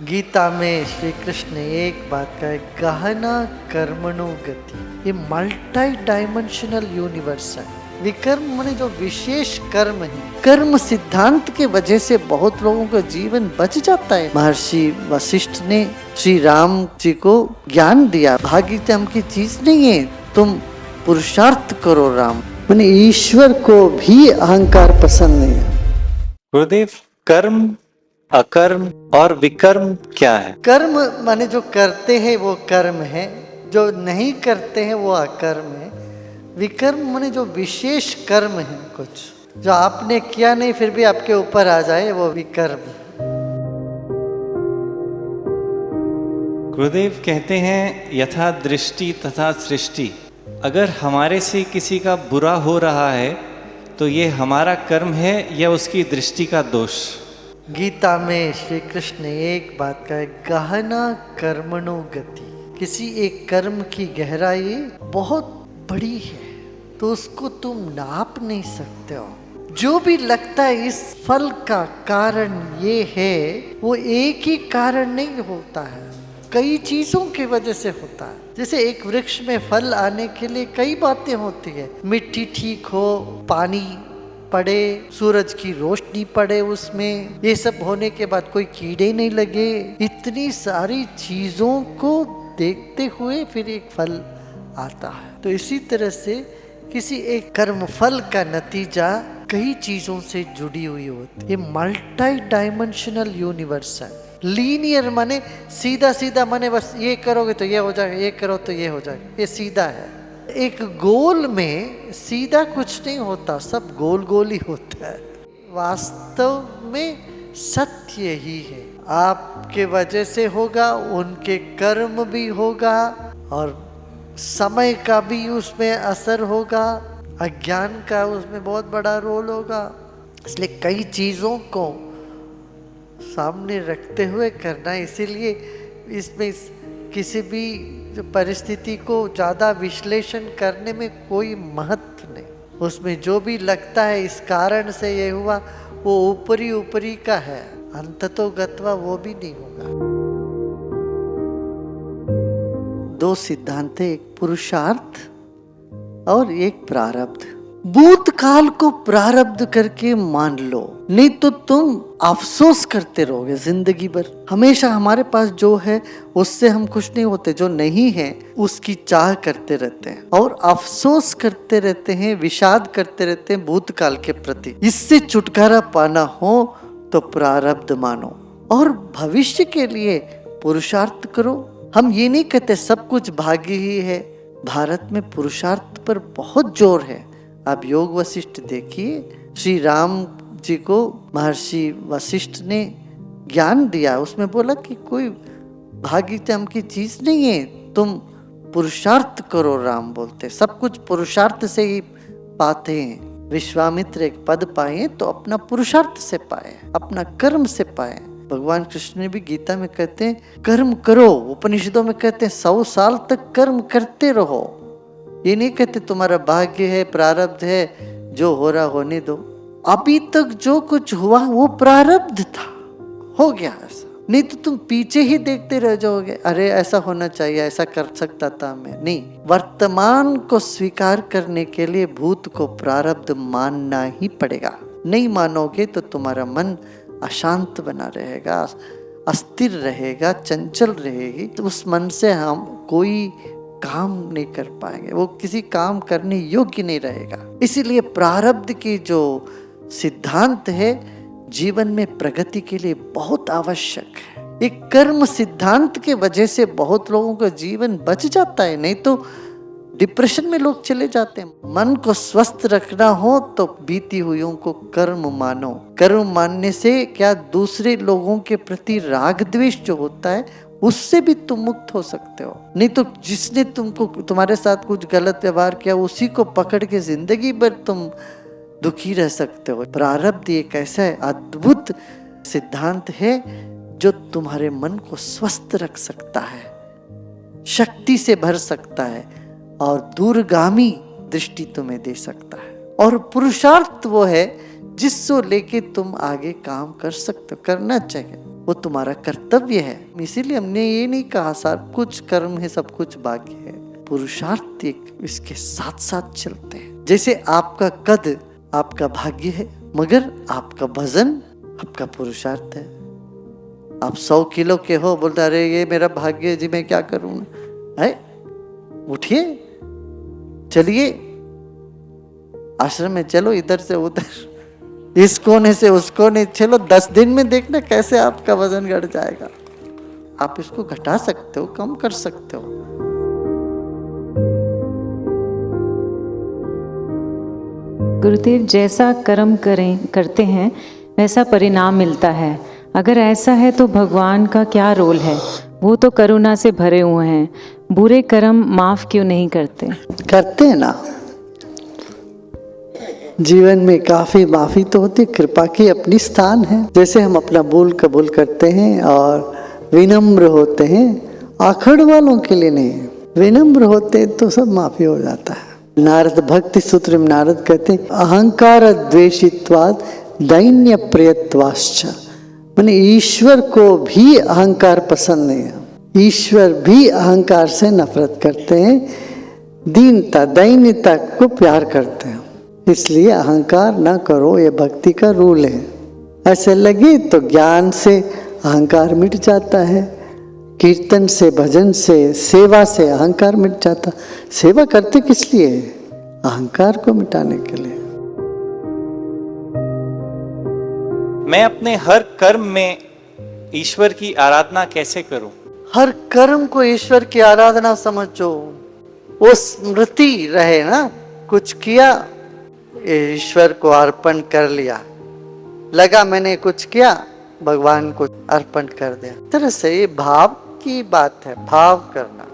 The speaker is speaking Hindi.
गीता में श्री कृष्ण ने एक बात का है, गहना कर्मणो गति। ये मल्टी डायमेंशनल यूनिवर्स है। विकर्म माने जो विशेष कर्म है, कर्म सिद्धांत के वजह से बहुत लोगों का जीवन बच जाता है। महर्षि वशिष्ठ ने श्री राम जी को ज्ञान दिया, भाग्यम की चीज नहीं है, तुम पुरुषार्थ करो। राम माने ईश्वर को भी अहंकार पसंद नहीं है। गुरुदेव, कर्म, अकर्म और विकर्म क्या है? कर्म माने जो करते हैं वो कर्म है, जो नहीं करते हैं वो अकर्म है। विकर्म माने जो विशेष कर्म है, कुछ जो आपने किया नहीं फिर भी आपके ऊपर आ जाए, वो विकर्म। गुरुदेव कहते हैं यथा दृष्टि तथा सृष्टि। अगर हमारे से किसी का बुरा हो रहा है तो ये हमारा कर्म है या उसकी दृष्टि का दोष? गीता में श्री कृष्ण ने एक बात का है, गहना कर्मणो गति। किसी एक कर्म की गहराई बहुत बड़ी है तो उसको तुम नाप नहीं सकते हो। जो भी लगता है इस फल का कारण ये है, वो एक ही कारण नहीं होता है, कई चीजों की वजह से होता है। जैसे एक वृक्ष में फल आने के लिए कई बातें होती है, मिट्टी ठीक हो, पानी पड़े, सूरज की रोशनी पड़े उसमें, ये सब होने के बाद कोई कीड़े नहीं लगे, इतनी सारी चीजों को देखते हुए फिर एक फल आता है। तो इसी तरह से किसी एक कर्म फल का नतीजा कई चीजों से जुड़ी हुई होती है। ये मल्टी डायमेंशनल यूनिवर्स है। लीनियर माने सीधा सीधा, माने बस ये करोगे तो ये हो जाएगा, ये करो तो ये हो जाएगा, ये सीधा है। एक गोल में सीधा कुछ नहीं होता, सब गोल गोल ही होता है। वास्तव में सत्य ही है, आपके वजह से होगा, उनके कर्म भी होगा और समय का भी उसमें असर होगा, अज्ञान का उसमें बहुत बड़ा रोल होगा। इसलिए कई चीजों को सामने रखते हुए करना, इसीलिए इसमें किसी भी परिस्थिति को ज़्यादा विश्लेषण करने में कोई महत्व नहीं। उसमें जो भी लगता है इस कारण से ये हुआ, वो ऊपरी ऊपरी का है, अंततो गत्वा वो भी नहीं होगा। दो सिद्धांत है, एक पुरुषार्थ और एक प्रारब्ध। भूतकाल को प्रारब्ध करके मान लो, नहीं तो तुम अफसोस करते रहोगे जिंदगी भर। हमेशा हमारे पास जो है उससे हम खुश नहीं होते, जो नहीं है उसकी चाह करते रहते हैं और अफसोस करते रहते हैं, विषाद करते रहते हैं भूतकाल के प्रति। इससे छुटकारा पाना हो तो प्रारब्ध मानो और भविष्य के लिए पुरुषार्थ करो। हम ये नहीं कहते सब कुछ भाग्य ही है, भारत में पुरुषार्थ पर बहुत जोर है। आप योग वशिष्ठ देखिए, श्री राम जी को महर्षि वशिष्ठ ने ज्ञान दिया, उसमें बोला कि कोई भाग्यम की चीज नहीं है, तुम पुरुषार्थ करो। राम बोलते सब कुछ पुरुषार्थ से ही पाते हैं। विश्वामित्र एक पद पाए तो अपना पुरुषार्थ से पाए, अपना कर्म से पाए। भगवान कृष्ण ने भी गीता में कहते हैं कर्म करो, उपनिषदों में कहते हैं 100 साल तक कर्म करते रहो। ये नहीं कहते तुम्हारा भाग्य है, प्रारब्ध है, जो हो रहा होने दो। अभी तक जो कुछ हुआ वो प्रारब्ध था, हो गया ऐसा। नहीं तो तुम पीछे ही देखते रह जाओगे, अरे ऐसा होना चाहिए, ऐसा कर सकता था मैं। नहीं, वर्तमान को स्वीकार करने के लिए भूत को प्रारब्ध मानना ही पड़ेगा। नहीं मानोगे तो तुम्हारा मन अशांत बना रहेगा, अस्थिर रहेगा, चंचल रहेगी। तो उस मन से हम कोई काम नहीं कर पाएंगे, वो किसी काम करने योग्य नहीं रहेगा। इसीलिए प्रारब्ध की जो सिद्धांत है जीवन में प्रगति के लिए बहुत आवश्यक है। एक कर्म सिद्धांत के वजह से बहुत लोगों का जीवन बच जाता है, नहीं तो डिप्रेशन में लोग चले जाते हैं। मन को स्वस्थ रखना हो तो बीती हुइयों को कर्म मानो। कर्म मानने से क्या, दूसरे लोगों के प्रति राग द्वेष जो होता है उससे भी तुम मुक्त हो सकते हो। नहीं तो जिसने तुम्हारे साथ कुछ गलत व्यवहार किया उसी को पकड़ के जिंदगी भर तुम दुखी रह सकते हो। प्रारब्ध एक ऐसा अद्भुत सिद्धांत है जो तुम्हारे मन को स्वस्थ रख सकता है, शक्ति से भर सकता है और दूरगामी दृष्टि तुम्हें दे सकता है। और पुरुषार्थ वो है जिसको लेके तुम आगे काम कर सकते हो, करना चाहिए। वो तुम्हारा कर्तव्य है। इसीलिए हमने ये नहीं कहा सब कुछ कर्म है सब कुछ भाग्य है। पुरुषार्थ इसके साथ साथ चलते हैं। जैसे आपका कद आपका भाग्य है, मगर आपका वजन आपका पुरुषार्थ है। आप 100 किलो के हो, बोलते अरे ये मेरा भाग्य है जी, मैं क्या करूं। है, उठिए, चलिए आश्रम में, चलो इधर से उधर, इस कोने से उस कोने, चलो 10 दिन में देखना कैसे आपका वजन घट जाएगा। आप इसको घटा सकते हो, कम कर सकते हो। गुरुदेव, जैसा कर्म करते हैं वैसा परिणाम मिलता है। अगर ऐसा है तो भगवान का क्या रोल है? वो तो करुणा से भरे हुए हैं, बुरे कर्म माफ क्यों नहीं करते? करते हैं ना, जीवन में काफी माफी तो होती, कृपा की अपनी स्थान है। जैसे हम अपना भूल कबूल करते हैं और विनम्र होते हैं, आखड़ वालों के लिए नहीं, विनम्र होते तो सब माफी हो जाता है। नारद भक्ति सूत्र में नारद कहते हैं अहंकार द्वेषित्वाद दैन्य प्रयत्वाश्च, माने ईश्वर को भी अहंकार पसंद नहीं है, ईश्वर भी अहंकार से नफरत करते हैं, दीनता दैन्यता को प्यार करते हैं। इसलिए अहंकार ना करो, ये भक्ति का रूल है। ऐसे लगे तो ज्ञान से अहंकार मिट जाता है, कीर्तन से, भजन से, सेवा से अहंकार मिट जाता। सेवा करते किस लिए? अहंकार को मिटाने के लिए। मैं अपने हर कर्म में ईश्वर की आराधना कैसे करूं? हर कर्म को ईश्वर की आराधना समझो, वो स्मृति रहे ना, कुछ किया ईश्वर को अर्पण कर लिया, लगा मैंने कुछ किया भगवान को अर्पण कर दिया। तरह से ये भाव की बात है, भाव करना।